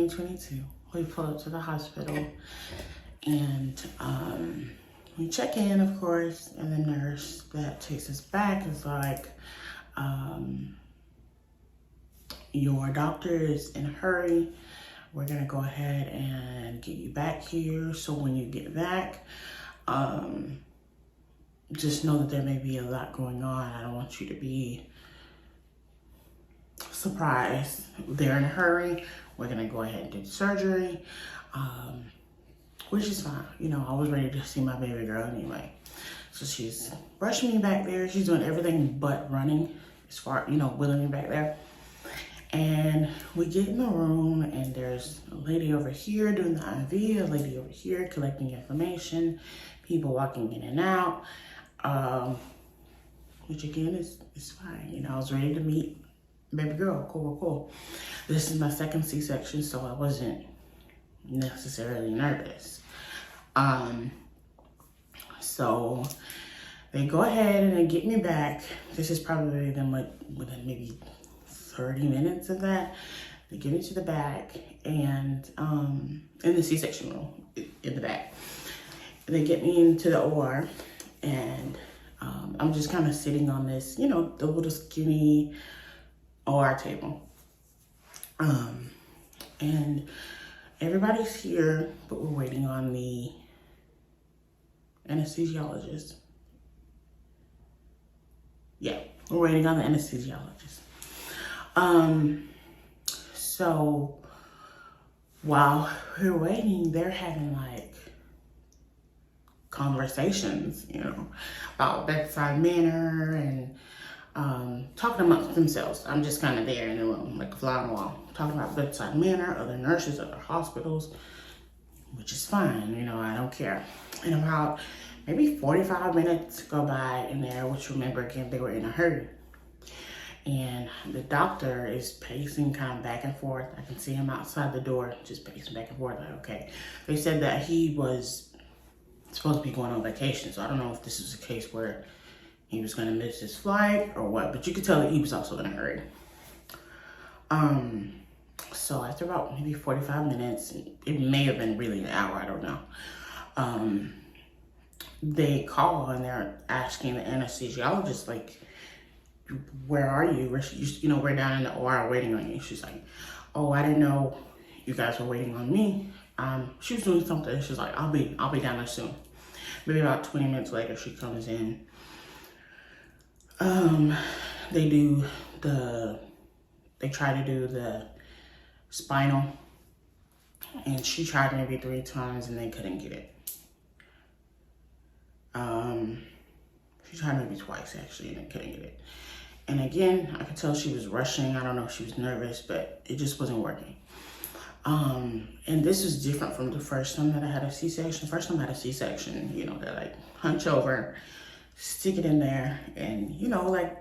2022. We pull up to the hospital and we check in, of course, and the nurse that takes us back is like, your doctor is in a hurry. We're gonna go ahead and get you back here. So when you get back, just know that there may be a lot going on. I don't want you to be surprised. They're in a hurry. We're gonna go ahead and do the surgery, which is fine. You know, I was ready to see my baby girl anyway. So she's rushing me back there. She's doing everything but running, as far, you know, wheeling me back there. And we get in the room and there's a lady over here doing the IV, a lady over here collecting information, people walking in and out, which again is fine. You know, I was ready to meet baby girl, cool. This is my second C-section, so I wasn't necessarily nervous. So they go ahead and they get me back. This is probably them like within maybe 30 minutes of that. They get me to the back and in the C-section room in the back. They get me into the OR and I'm just kind of sitting on this, you know, the little skinny OR table. And everybody's here, but we're waiting on the anesthesiologist. Yeah, we're waiting on the anesthesiologist. So while we're waiting, they're having like conversations, you know, about bedside manner and talking amongst themselves. I'm just kind of there in the room, like a fly on the wall, talking about bedside manner, other nurses, other hospitals, which is fine, you know, I don't care. And about maybe 45 minutes go by in there, which remember again, they were in a hurry. And the doctor is pacing kind of back and forth. I can see him outside the door, just pacing back and forth, like, okay. They said that he was supposed to be going on vacation, so I don't know if this is a case where he was gonna miss his flight or what, but you could tell that he was also in a hurry. So after about maybe 45 minutes, it may have been really an hour, I don't know. They call and they're asking the anesthesiologist, like, where are you? You know, we're down in the OR waiting on you. She's like, oh, I didn't know you guys were waiting on me. She was doing something. She's like, I'll be down there soon. Maybe about 20 minutes later, she comes in. They try to do the spinal, and she tried maybe 3 times and they couldn't get it. She tried maybe twice actually and they couldn't get it. And again, I could tell she was rushing. I don't know if she was nervous, but it just wasn't working. And this was different from the first time that I had a C-section. First time I had a C-section, you know, they like hunch over, stick it in there, and you know, like,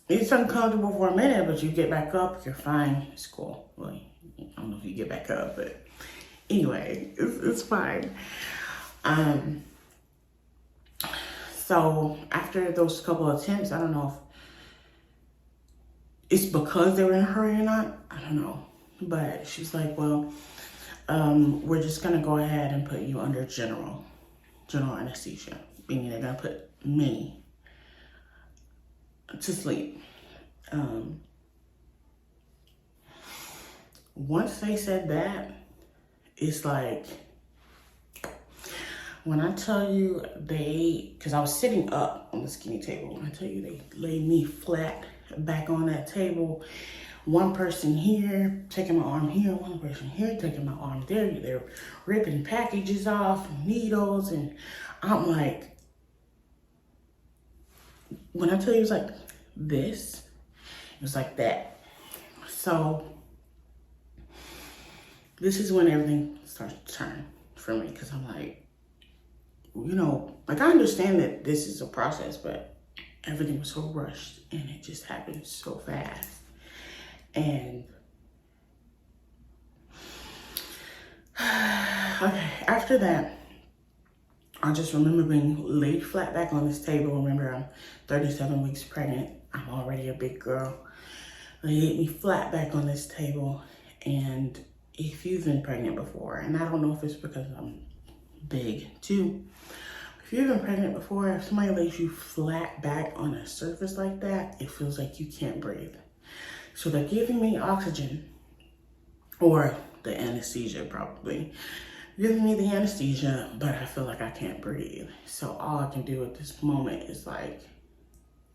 it's uncomfortable for a minute, but you get back up, you're fine, it's cool. Well, I don't know if you get back up, but anyway, it's fine. So after those couple of attempts, I don't know if it's because they were in a hurry or not, I don't know. But she's like, well, we're just gonna go ahead and put you under general anesthesia, meaning they're gonna put me to sleep. Once they said that, it's like, when I tell you because I was sitting up on the skinny table, when I tell you they laid me flat back on that table, one person here taking my arm here, one person here taking my arm there, they're ripping packages off, needles, and I'm like, when I tell you it was like this, it was like that. So this is when everything starts to turn for me, because I'm like, you know, like, I understand that this is a process, but everything was so rushed and it just happened so fast. And okay, after that, I just remember being laid flat back on this table. Remember, I'm 37 weeks pregnant. I'm already a big girl. They laid me flat back on this table, and if you've been pregnant before, and I don't know if it's because I'm big too, if you've been pregnant before, if somebody lays you flat back on a surface like that, it feels like you can't breathe. So they're giving me oxygen, or the anesthesia probably. Giving me the anesthesia, but I feel like I can't breathe. So all I can do at this moment is like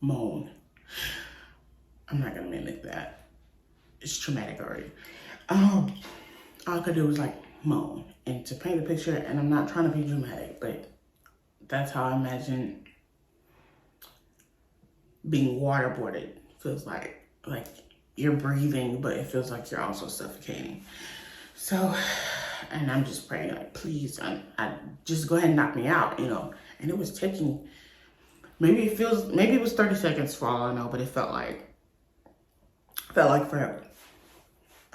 moan. I'm not gonna mimic that. It's traumatic already. All I could do was like moan. And to paint the picture, and I'm not trying to be dramatic, but that's how I imagine being waterboarded feels like. Like you're breathing, but it feels like you're also suffocating. So, and I'm just praying, like, please, I just go ahead and knock me out, you know. And it was taking, maybe it was 30 seconds for all I know, but it felt like forever.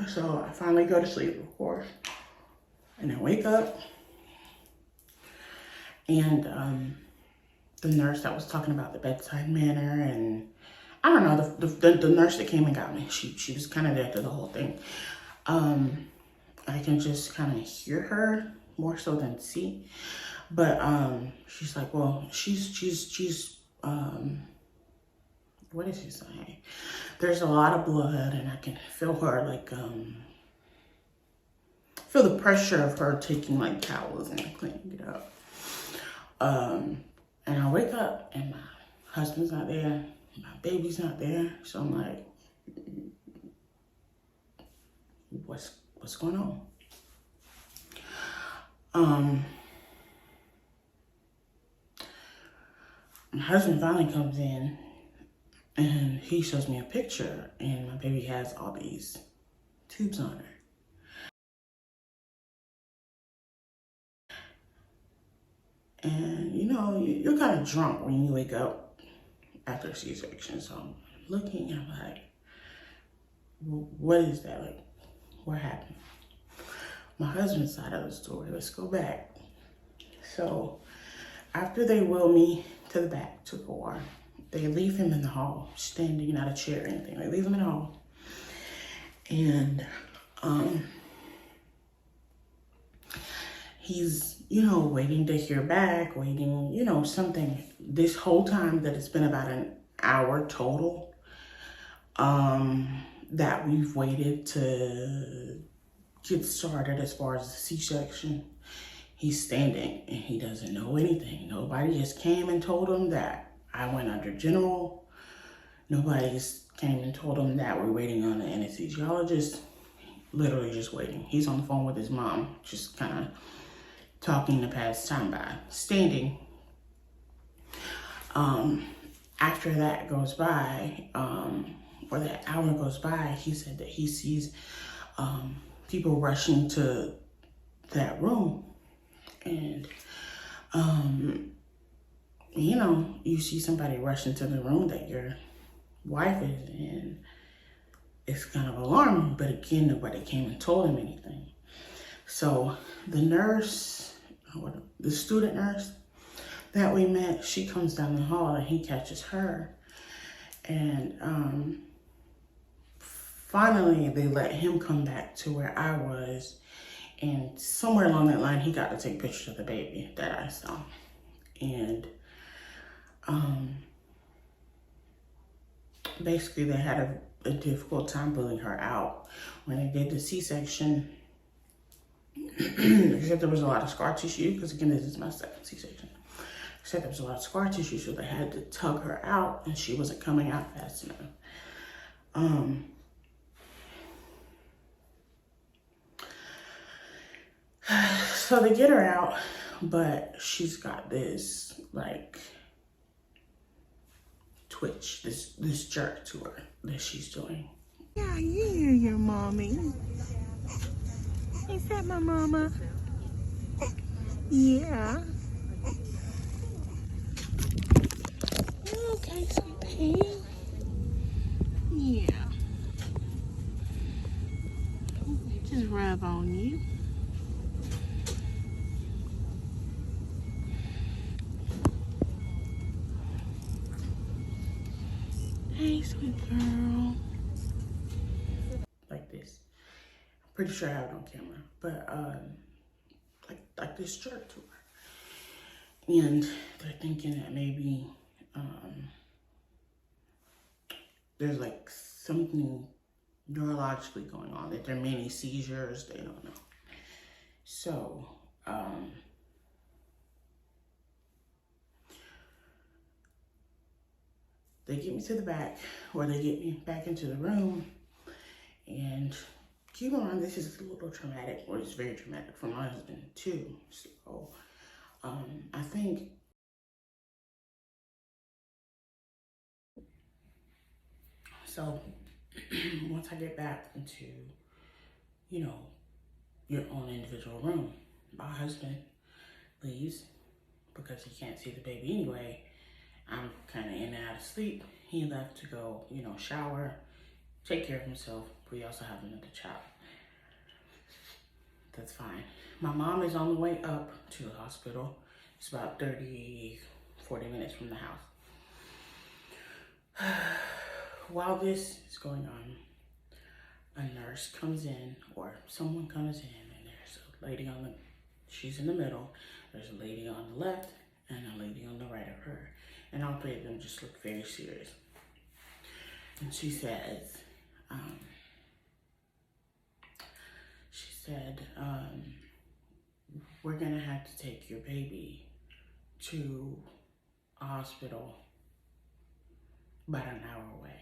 So I finally go to sleep, of course, and I wake up, and the nurse that was talking about the bedside manner, and I don't know, the nurse that came and got me, she was kind of there through the whole thing. I can just kind of hear her more so than see, but she's like, well, she's what did she say? There's a lot of blood, and I can feel her like feel the pressure of her taking like towels and cleaning it up. And I wake up and my husband's not there, my baby's not there, so I'm like, what's going on? My husband finally comes in and he shows me a picture, and my baby has all these tubes on her. And you know, you're kind of drunk when you wake up after a C-section. So I'm looking, I'm like, what is that? Like, what happened? My husband's side of the story, let's go back. So after they wheel me to the back to the OR, they leave him in the hall, standing, not a chair or anything. They leave him in the hall. And he's, you know, waiting to hear back, waiting, you know, something. This whole time that it's been about an hour total, that we've waited to get started as far as the C-section, he's standing and he doesn't know anything. Nobody just came and told him that I went under general. Nobody just came and told him that we're waiting on the anesthesiologist. Literally just waiting. He's on the phone with his mom, just kind of talking to pass time by, standing. After that goes by, or that hour goes by, he said that he sees people rushing to that room. And, you know, you see somebody rush into the room that your wife is in. It's kind of alarming, but again, nobody came and told him anything. So the nurse, the student nurse that we met, she comes down the hall and he catches her. And finally, they let him come back to where I was. And somewhere along that line, he got to take pictures of the baby that I saw. And basically, they had a difficult time pulling her out. When they did the C-section, except there was a lot of scar tissue, because again, this is my second C-section. Except there was a lot of scar tissue, so they had to tug her out, and she wasn't coming out fast enough. So they get her out, but she's got this like twitch, this jerk to her that she's doing. Yeah, you hear your mommy. Is that my mama? Yeah. Okay, sweet pea. Yeah. Just rub on you. Hey, sweet girl. Like this. Pretty sure I have it on camera, but like this jerk to her. And they're thinking that maybe there's like something neurologically going on, that there are many seizures, they don't know. So, they get me to the back, or they get me back into the room, and keep in mind, this is a little traumatic, or it's very traumatic for my husband too. So, I think so. Once I get back into, you know, your own individual room, my husband leaves because he can't see the baby anyway. I'm kind of in and out of sleep. He left to go, you know, shower, take care of himself. We also have another child. That's fine. My mom is on the way up to the hospital. It's about 40 minutes from the house. While this is going on, a nurse comes in, or someone comes in, and there's a lady she's in the middle. There's a lady on the left and a lady on the right of her. And all three of them just look very serious. And she says, we're gonna have to take your baby to a hospital about an hour away.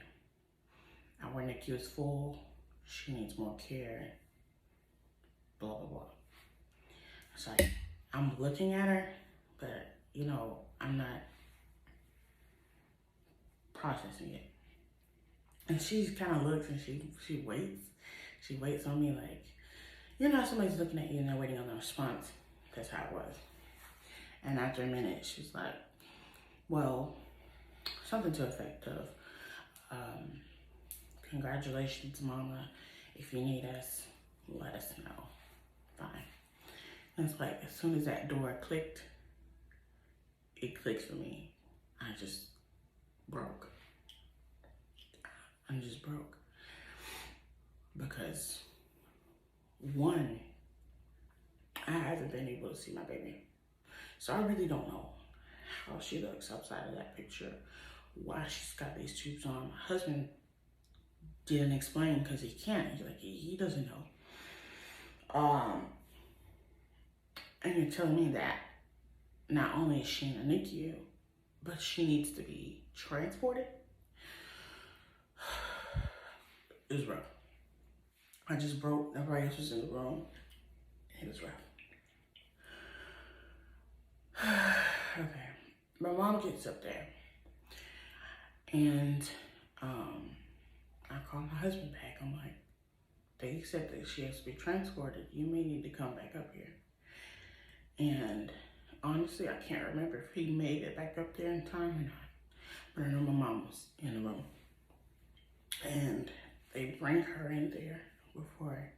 Our NICU is full. She needs more care. Blah, blah, blah. It's like, I'm looking at her, but, you know, I'm not processing it. And she kind of looks and she waits. She waits on me like, you know, somebody's looking at you and they're waiting on a response. That's how it was. And after a minute, she's like, well, something to the effect of, congratulations, Mama. If you need us, let us know. Fine. And it's like, as soon as that door clicked, it clicks for me. I just broke. I just broke. Because, one, I haven't been able to see my baby. So I really don't know how she looks outside of that picture, why she's got these tubes on. My husband didn't explain because he can't. He's like, he doesn't know. And you're telling me that not only is she in a NICU, but she needs to be transported? It was rough. I just broke. Everybody else was in the room. It was rough. Okay. My mom gets up there. And I call my husband back. I'm like, they said that she has to be transported. You may need to come back up here. And honestly, I can't remember if he made it back up there in time or not. But I know my mom was in the room. And they bring her in there before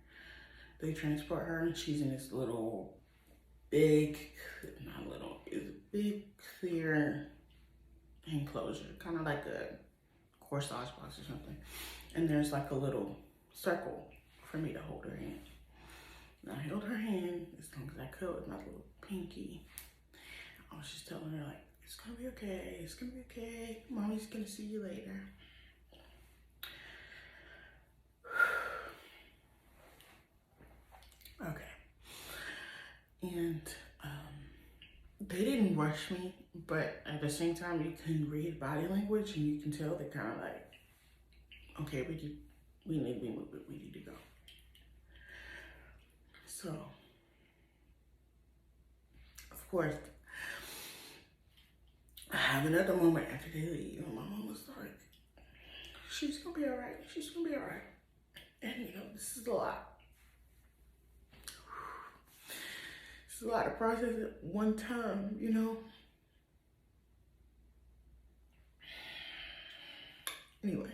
they transport her. And she's in this little big, not little, it's a big clear enclosure, kind of like a corsage box or something. And there's like a little circle for me to hold her hand. And I held her hand as long as I could with my little pinky. I was just telling her, like, it's gonna be okay, it's gonna be okay. Mommy's gonna see you later. Okay. And they didn't rush me, but at the same time, you can read body language and you can tell they're kind of like, okay, we need to move it, we need to go. So, of course, I have another moment after they leave, and my mom was like, she's gonna be all right, she's gonna be all right. And you know, this is a lot. It's a lot to process at one time, you know. Anyway,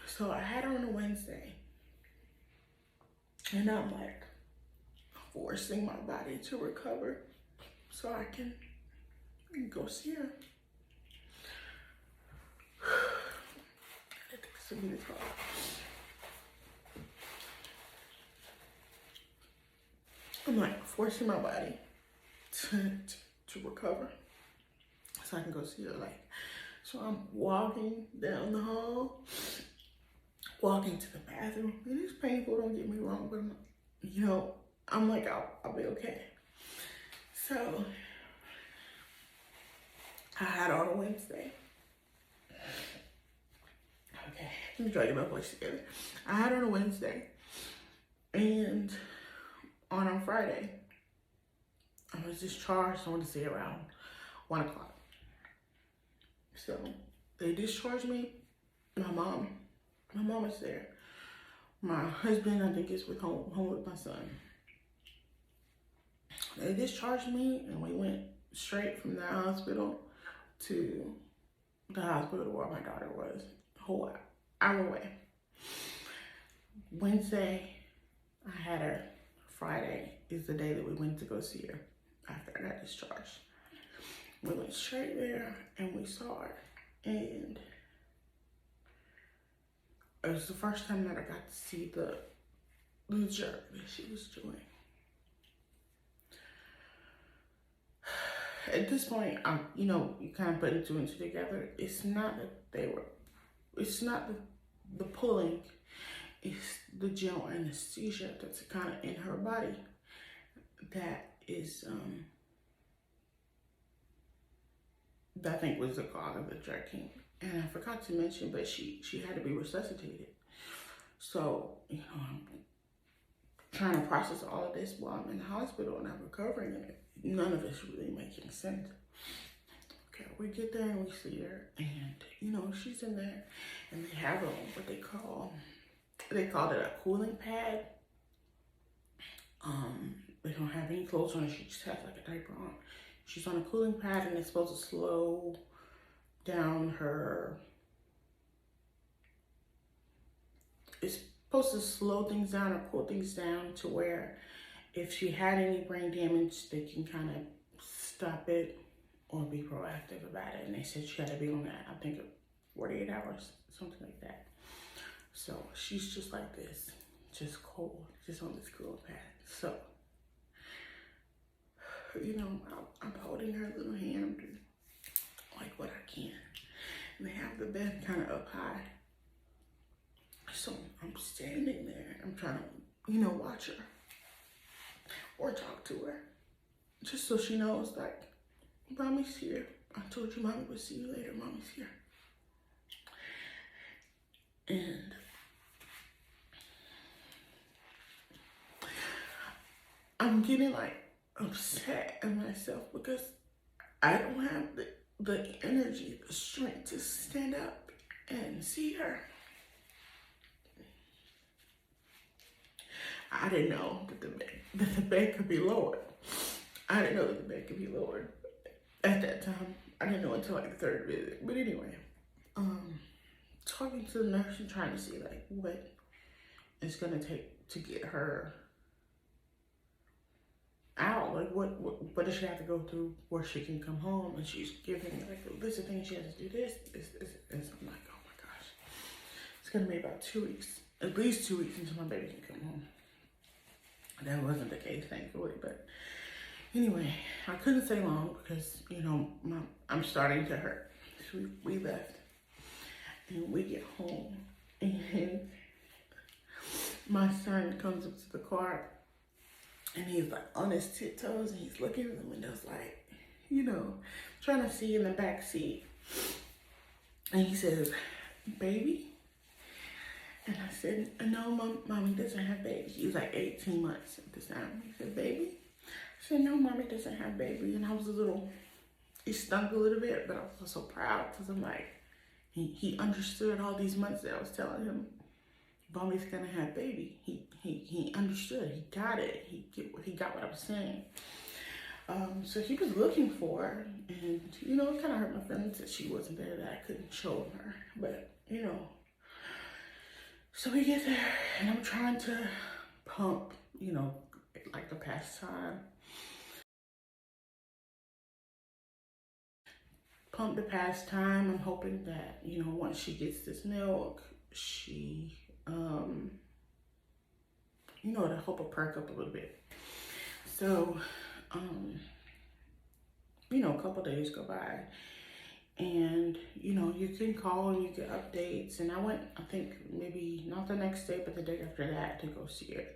so I had her on a Wednesday, and I'm like forcing my body to recover so I can go see her. I think this will be the problem. I'm like forcing my body to recover so I can go see her. Like, so I'm walking down the hall, walking to the bathroom. It is painful, don't get me wrong, but I'm like, I'll be okay. So I had on a Wednesday. Okay, let me try to get my voice together. I had on a Wednesday, and on a Friday, I was discharged, I want to say around 1 o'clock. So they discharged me. My mom is there. My husband, I think, is home with my son. They discharged me, and we went straight from the hospital to the hospital where my daughter was, a whole hour away. Wednesday, I had her. Friday is the day that we went to go see her after I got discharged. We went straight there and we saw her, and it was the first time that I got to see the jerk that she was doing. At this point, you kind of putting two and two together. It's not that it's not the pulling, it's the general anesthesia that's kind of in her body that is, that I think was the cause of the jerking. And I forgot to mention, but she had to be resuscitated. So, I'm trying to process all of this while I'm in the hospital and I'm recovering, and none of it's really making sense. Okay, we get there and we see her, and she's in there, and they have her on what they called it a cooling pad. They don't have any clothes on, she just has like a diaper on. She's on a cooling pad, and it's supposed to slow down it's supposed to slow things down or cool things down to where if she had any brain damage, they can kind of stop it or be proactive about it. And they said she had to be on that, I think, 48 hours, something like that. So she's just like this, just cold, just on this cooling pad. So, I'm holding her little hand, I'm doing like what I can. And they have the bed kind of up high. So I'm standing there, I'm trying to, watch her or talk to her, just so she knows, like, Mommy's here. I told you Mommy would see you later, Mommy's here. And I'm getting like upset at myself because I don't have the energy, the strength to stand up and see her. I didn't know that the bed could be lowered. I didn't know that the bed could be lowered at that time. I didn't know until like the third visit. But anyway, talking to the nurse and trying to see like what it's gonna take to get her out. Like what does she have to go through where she can come home? And she's giving me like a list of things she has to do. This. I'm like, oh my gosh, it's gonna be about 2 weeks, at least 2 weeks until my baby can come home. That wasn't the case, thankfully, but anyway, I couldn't stay long because, I'm starting to hurt. So we left, and we get home, and my son comes up to the car, and he's like on his tiptoes, and he's looking in the windows like, trying to see in the back seat. And he says, "Baby?" And I said, "No, Mommy doesn't have baby." He was like 18 months at this time. He said, "Baby?" I said, "No, Mommy doesn't have baby." And I was it stunk a little bit, but I was so proud because I'm like, he understood all these months that I was telling him, Mommy's gonna have baby. He understood, he got it. He got what I was saying. So he was looking for her, and it kind of hurt my feelings that she wasn't there, that I couldn't show her. But so we get there, and I'm trying to pump, like the past time. Pump the past time. I'm hoping that, once she gets this milk, she, to help her perk up a little bit. So, you know, a couple days go by, and you know, you can call and you get updates. And I went, I think maybe not the next day, but the day after that to go see her.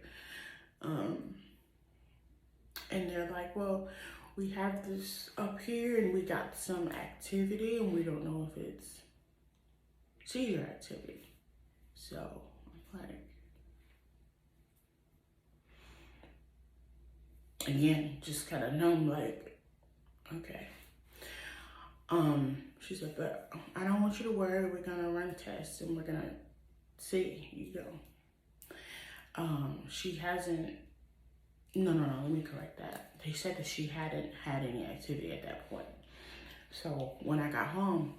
And they're like, well, we have this up here and we got some activity and we don't know if it's seizure activity. So I'm like, again, just kind of numb, like, okay. She said, but I don't want you to worry. We're gonna run tests and we're gonna see, you know. She hasn't, no, let me correct that. They said that she hadn't had any activity at that point. So when I got home,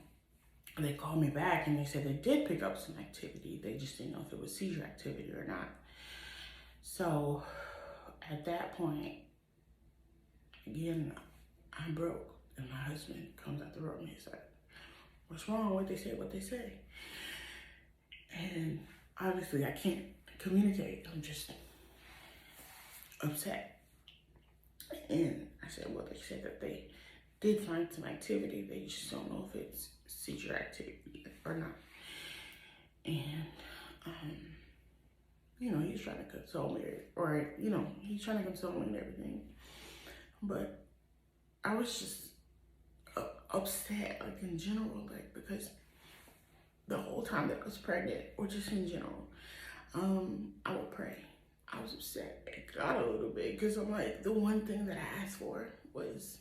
they called me back and they said they did pick up some activity. They just didn't know if it was seizure activity or not. So at that point, again, I'm broke. And my husband comes out the room and he's like, what's wrong? What they say? And obviously I can't communicate. I'm just upset. And I said, well, they said that they did find some activity. They just don't know if it's seizure activity or not. And, you know, he's trying to console me, or, you know, he's trying to console me and everything. But I was just upset, like in general, like because the whole time that I was pregnant, or just in general, I would pray. I was upset at God a little bit because I'm like, the one thing that I asked for was,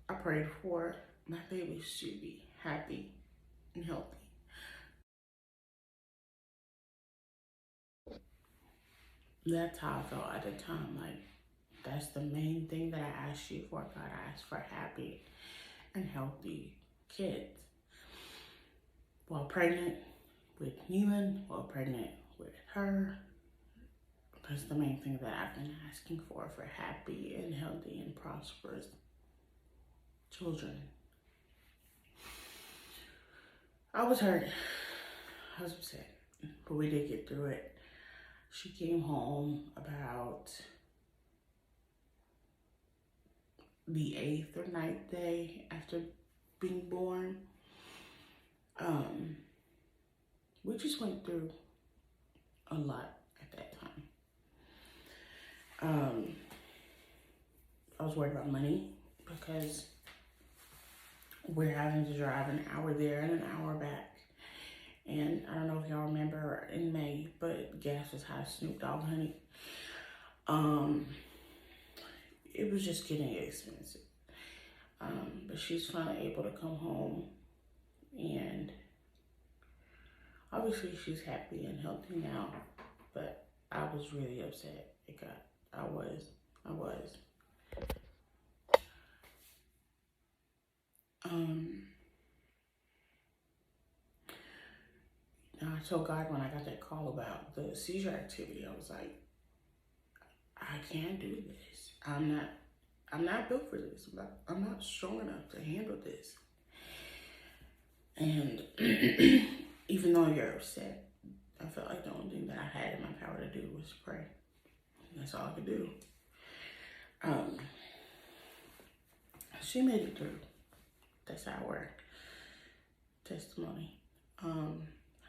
I prayed for my babies to be happy and healthy. That's how I felt at the time. Like, that's the main thing that I asked you for, God. I asked for happy and healthy kids. While pregnant with Neelan, while pregnant with her, that's the main thing that I've been asking for happy and healthy and prosperous children. I was hurt. I was upset, but we did get through it. She came home about the 8th or 9th day after being born. We just went through a lot at that time. I was worried about money because we're having to drive an hour there and an hour back. And I don't know if y'all remember in May, but gas was high, Snoop Dogg honey. It was just getting expensive. But she's finally able to come home, and obviously she's happy and healthy now, but I was really upset. I was. I told God when I got that call about the seizure activity, I was like, I can't do this. I'm not built for this. I'm not strong enough to handle this. And even though you're upset, I felt like the only thing that I had in my power to do was pray. That's all I could do. She made it through. That's our testimony.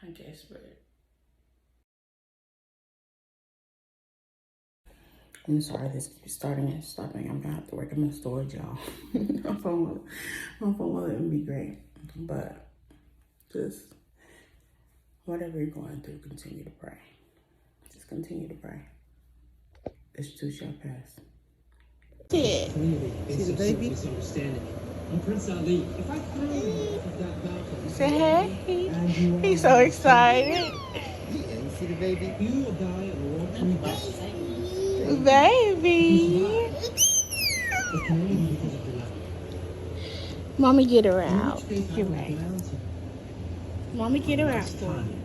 I guess, but I'm sorry this keeps starting and stopping. I'm gonna have to work in my storage, y'all. my phone will let me be great. But just whatever you're going through, continue to pray. Just continue to pray. This too shall pass. See the baby? Misunderstanding. And Prince Ali, if I could that balcony. Say hey. He's so excited. You see the baby? You will die and walk through bus. Baby. It can only be because of the land. Mommy, get her And out. each faith You're happened right. on the mountain. Mommy, get her out Last for time. me.